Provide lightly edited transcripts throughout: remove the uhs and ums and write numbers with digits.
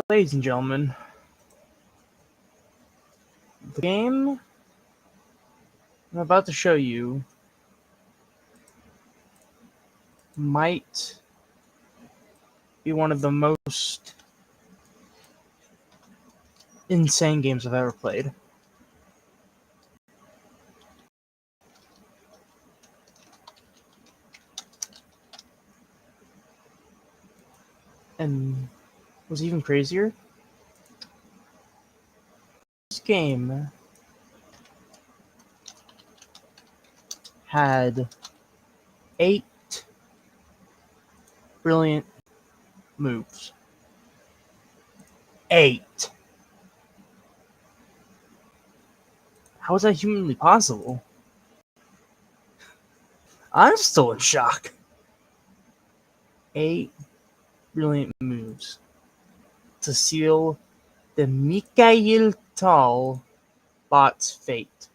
Ladies and gentlemen, the game I'm about to show you might be one of the most insane games I've ever played. And what's even crazier, this game had 8 brilliant moves. 8. How is that humanly possible? I'm still in shock. 8 brilliant moves to seal the Mikhail Tal bot's fate.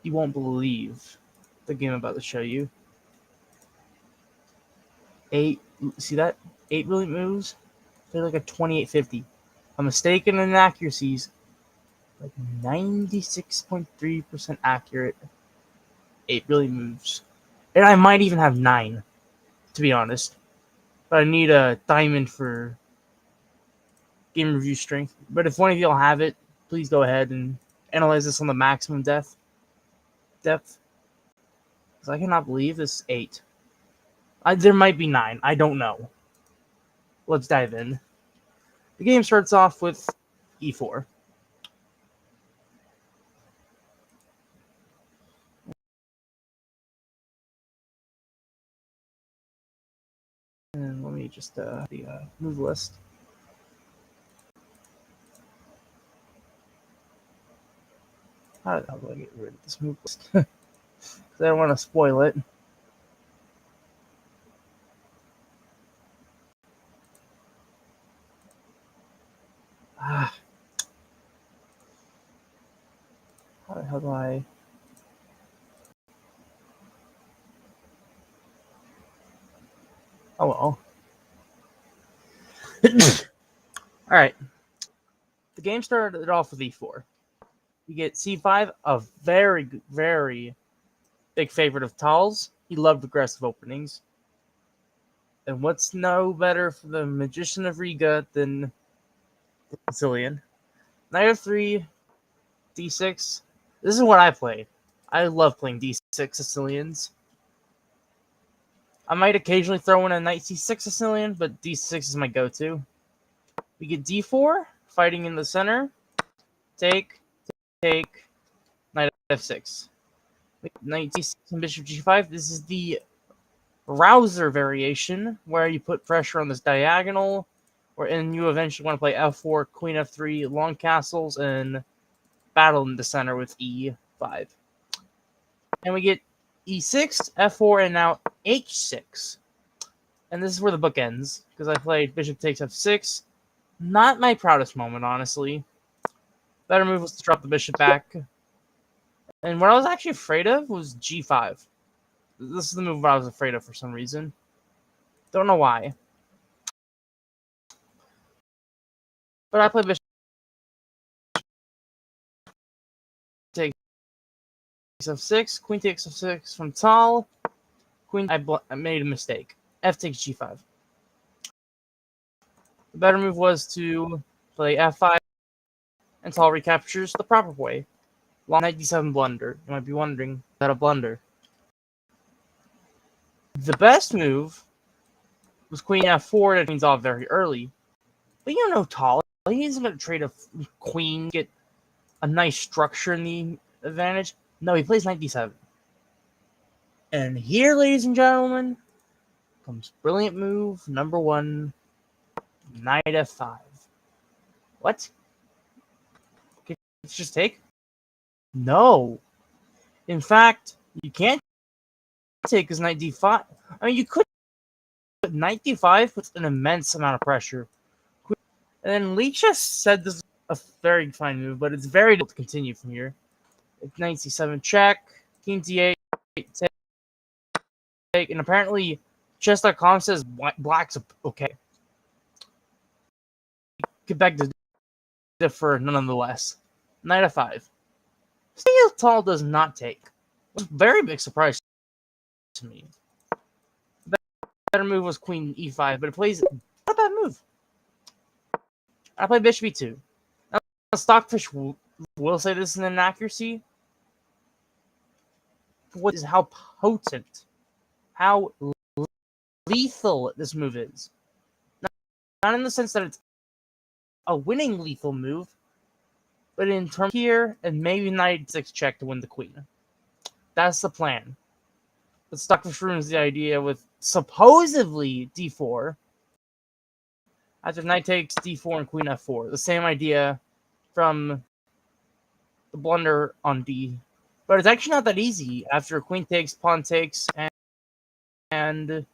You won't believe the game I'm about to show you. 8, see that? 8 brilliant moves? They're like a 2850. A mistake in inaccuracies, like 96.3% accurate. 8 brilliant moves. And I might even have 9, to be honest. But I need a diamond for game review strength. But if one of y'all have it, please go ahead and analyze this on the maximum depth. Because I cannot believe this is 8. There might be 9. I don't know. Let's dive in. The game starts off with E4. And let me just the move list. How the hell do I get rid of this move list? Because I don't want to spoil it. How the hell do I... Oh well. Alright. The game started off with E4. You get C5, a very, very big favorite of Tal's. He loved aggressive openings. And what's no better for the Magician of Riga than the Sicilian? Knight f3, d6. This is what I played. I love playing d6 Sicilians. I might occasionally throw in a knight c6 Sicilian, but d6 is my go-to. We get d4, fighting in the center. Take, knight f6. Knight d6 and bishop g5. This is the Rouser variation, where you put pressure on this diagonal, and you eventually want to play f4, queen f3, long castles, and battle in the center with e5. And we get e6, f4, and now h6. And this is where the book ends, because I played bishop takes f6. Not my proudest moment, honestly. Better move was to drop the bishop back. And what I was actually afraid of was g5. This is the move I was afraid of for some reason. Don't know why. But I played bishop takes f6, queen takes f6 from Tal. Queen, I made a mistake. F takes g5. The better move was to play f5, and Tal recaptures the proper way. Long knight d7 blunder. You might be wondering, is that a blunder? The best move was queen f4, that queen's off very early. But you know Tal, he isn't going to trade a queen, get a nice structure in the advantage. No, he plays knight d7. And here, ladies and gentlemen, comes brilliant move number 1, knight f5. What? Okay, let's just take? No. In fact, you can't take his knight d5. I mean, you could, but knight d5 puts an immense amount of pressure. And then Leach said this is a very fine move, but it's very difficult to continue from here. Knight c7 check, king d8, take, and apparently chess.com says black's okay. get back to differ nonetheless. Knight f5. Staying tall does not take. It was a very big surprise to me. The better move was queen e5, but it plays not a bad move. I play bishop e2. Now, Stockfish will say this is an inaccuracy. What is how potent, how lethal this move is. Not in the sense that it's a winning lethal move, but in terms here and maybe knight 6 check to win the queen. That's the plan. But Stockfish ruins the idea with supposedly d4. After knight takes d4 and queen f4. The same idea from the blunder on d. But it's actually not that easy after queen takes, pawn takes, and I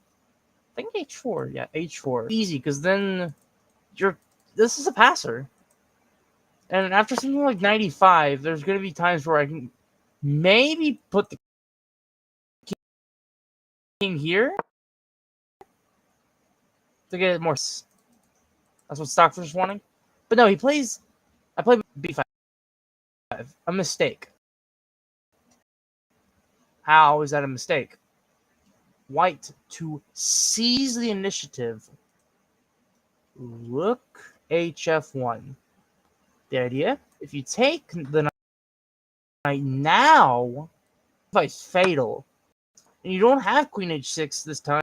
think h4. Yeah, h4. Easy, because then this is a passer. And after something like 95, there's going to be times where I can maybe put the king here to get it more. That's what Stockfish is wanting. But no, I play b5. A mistake. How is that a mistake? White to seize the initiative. Rook hf1. The idea, if you take the knight now, it's fatal. And you don't have queen h6 this time.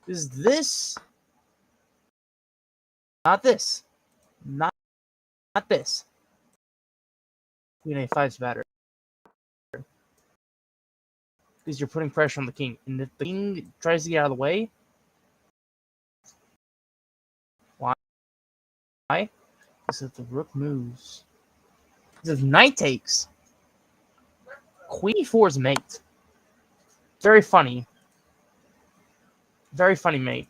Is this... Not this. Not this. Queen a5 is better. Because you're putting pressure on the king. And if the king tries to get out of the way... Why? Because if the rook moves... Because if knight takes... Queen e4 is mate. Very funny. Very funny mate.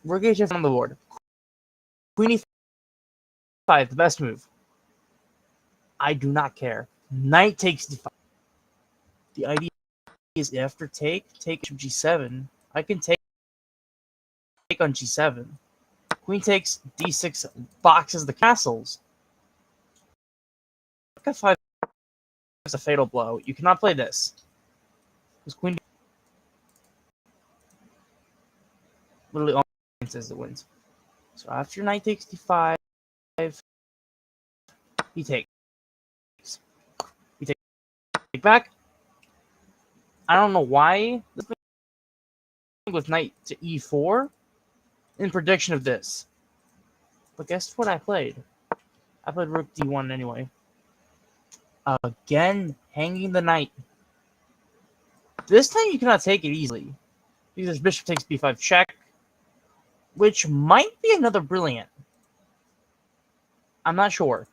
Rook hf on the board. Queen e5, the best move. I do not care. Knight takes d5. The idea is after take g7. I can take on g7. Queen takes d6, boxes the castles. Rook f5 is a fatal blow. You cannot play this. Because queen literally all says it wins. So after knight takes d5, he takes. He takes back. I don't know why this thing with knight to e4 in prediction of this. But guess what I played? I played rook d1 anyway. Again, hanging the knight. This time you cannot take it easily. Because bishop takes b5 check, which might be another brilliant. I'm not sure.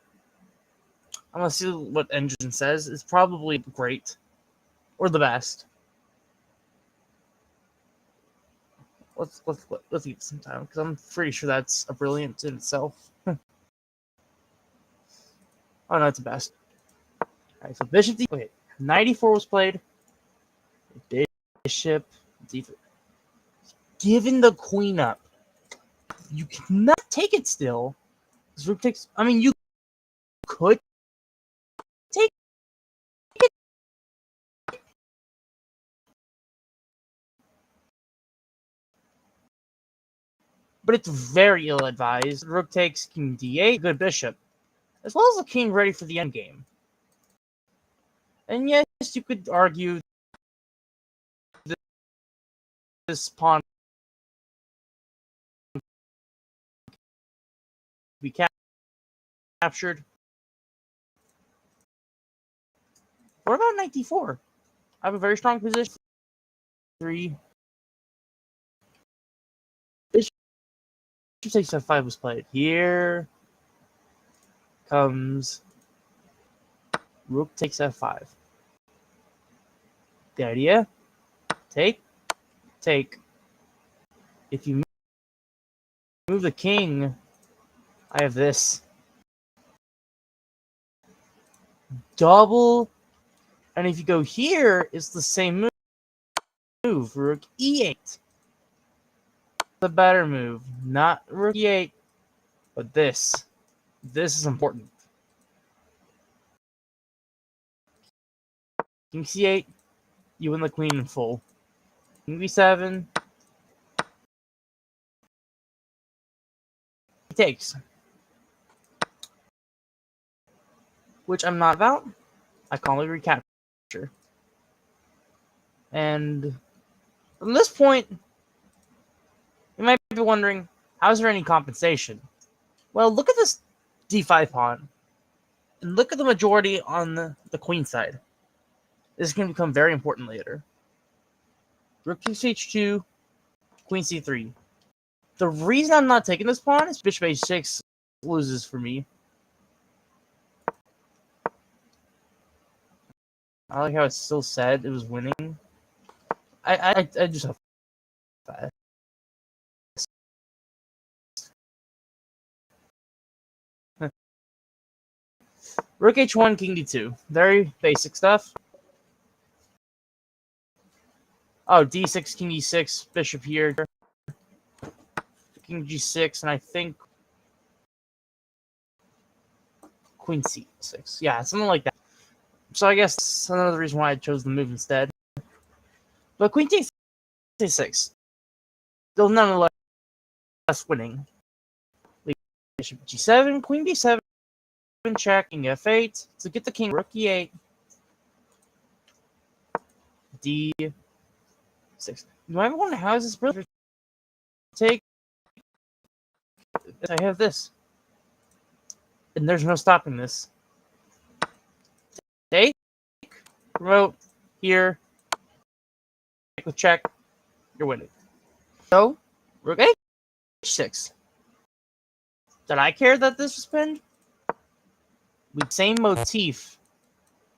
I'm gonna see what engine says. It's probably great. Or the best. Let's eat some time, because I'm pretty sure that's a brilliant in itself. Oh no, it's the best. Alright, so bishop d. Okay, knight e4 was played. Bishop d4. Giving the queen up. You cannot take it still. This rook takes. I mean, you could take it. But it's very ill-advised. Rook takes king d8, good bishop. As well as the king ready for the endgame. And yes, you could argue this pawn be captured. What about knight d4? I have a very strong position. 3. Bishop takes f5 was played. Here comes rook takes f5. The idea? Take. If you move the king, I have this. Double. And if you go here, it's the same move. Rook e8. the better move. Not rook e8, but this. This is important. King c8, you win the queen in full. King b7, he takes. Which I'm not about. I calmly recapture. And from this point, you might be wondering, how is there any compensation? Well, look at this d5 pawn. And look at the majority on the queen side. This is going to become very important later. Rook takes h2, queen c3. The reason I'm not taking this pawn is bishop h6 loses for me. I like how it still said it was winning. I just have fast. Rook h1, king d2. Very basic stuff. Oh, d6, king e6, bishop here. King g6, and I think queen c6. Yeah, something like that. So I guess that's another reason why I chose the move instead. But queen takes c6. Still nonetheless winning. Bishop g7, queen d7, check, king f8. To get the king, rook e8. d6. Do I wonder how is this brother take? I have this. And there's no stopping this. Take. Promote. Here. Take with check. You're winning. So, rook h6. Did I care that this was pinned? With same motif.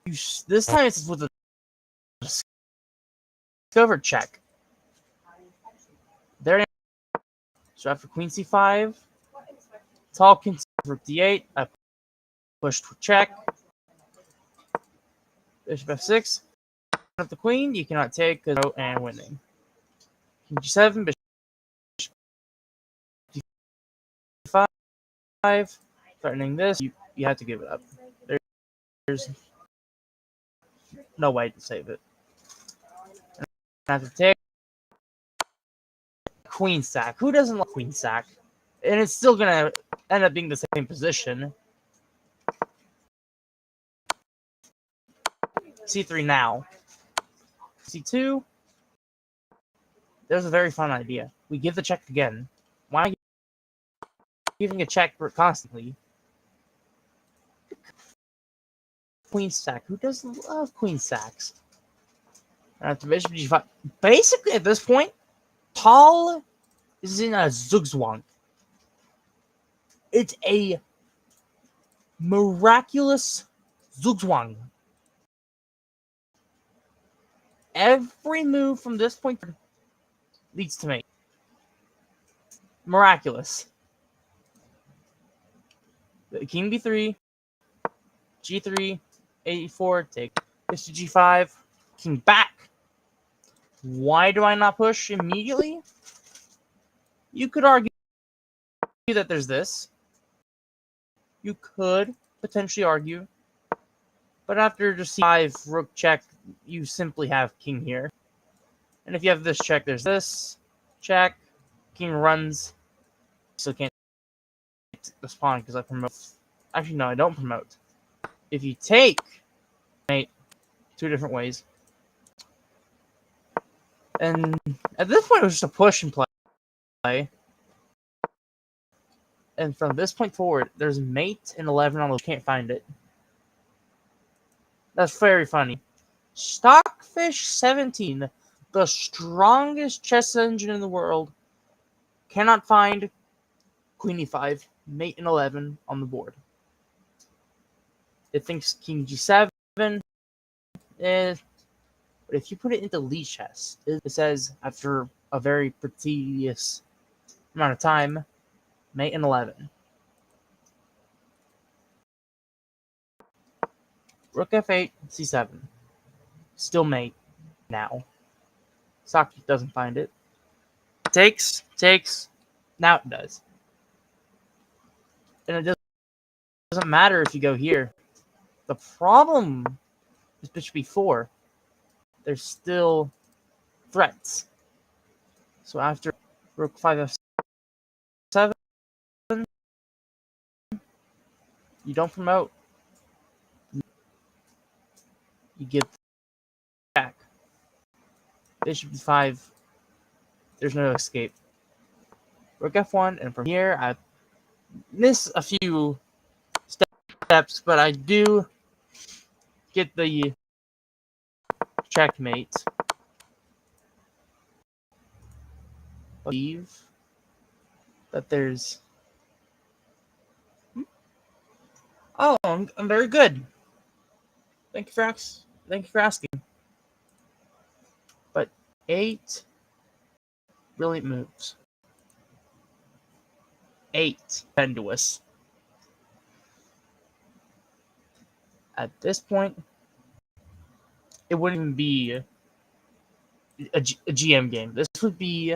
This time it's with a discover check. There. So after queen c5, tall king rook d8. I pushed for check. Bishop f6. Of the queen, you cannot take and winning. King g7, bishop d5, threatening this. You have to give it up. There's no way to save it. And I have to take queen sack. Who doesn't like queen sack? And it's still gonna end up being the same position. c3 now. c2. There's a very fun idea. We give the check again. Why giving a check constantly? Queen sack. Who doesn't love queen sacks? After bishop g5. Basically, at this point, Paul is in a zugzwang. It's a miraculous zugzwang. Every move from this point leads to mate. Miraculous. King b3, g3, a4, take bishop g5, king back. Why do I not push immediately? You could argue that there's this. You could potentially argue. But after just c5, rook check, you simply have king here. And if you have this check, there's this. Check. King runs. So can't take this pawn because I promote. Actually, no, I don't promote. If you take, mate, two different ways. And at this point, it was just a push and play. And from this point forward, there's mate and 11 on the can't find it. That's very funny. Stockfish 17, the strongest chess engine in the world, cannot find queen e5, mate and 11 on the board. It thinks king g7 is, but if you put it into lead chess, it says after a very tedious amount of time, mate and 11. Rook f8, c7. Still mate now. Saki doesn't find it. Takes, takes. Now it does. And it doesn't matter if you go here. The problem is bishop b4. There's still threats. So after rook 5f7, you don't promote. You get back. Bishop b5. There's no escape. Rook f1, and from here I miss a few steps, but I do get the checkmate. Believe that there's. Oh, I'm very good. Thank you for asking. But 8 brilliant moves. 8 stupendous. At this point, it wouldn't even be a GM game. This would be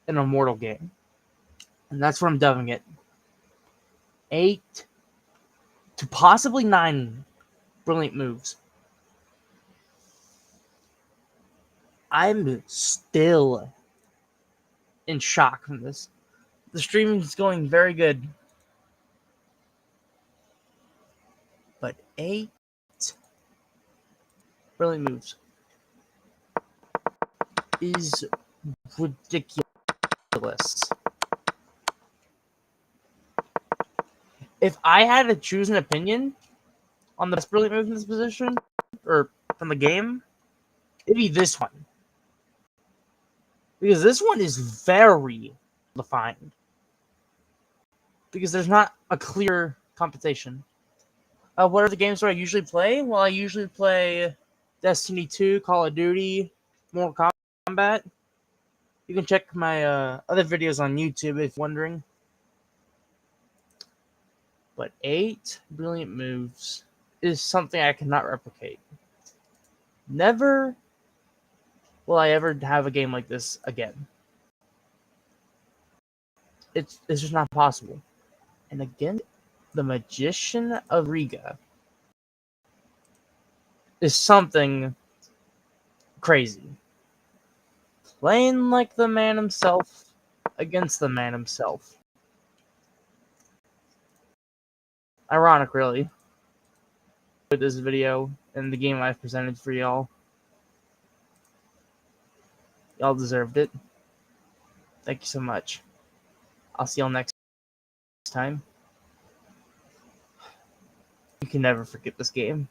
an Immortal Game. And that's what I'm dubbing it. 8 to possibly 9 brilliant moves. I'm still in shock from this. The streaming is going very good. But 8 brilliant moves is ridiculous. If I had to choose an opinion on the best brilliant move in this position, or from the game, it'd be this one. Because this one is very defined. Because there's not a clear competition. What are the games where I usually play? Well, I usually play Destiny 2, Call of Duty, Mortal Kombat. You can check my other videos on YouTube if you're wondering. But 8 brilliant moves is something I cannot replicate. Never will I ever have a game like this again. It's just not possible. And again, the Magician of Riga is something crazy. Playing like the man himself against the man himself. Ironic, really. With this video and the game I've presented for y'all. Y'all deserved it. Thank you so much. I'll see y'all next time. You can never forget this game.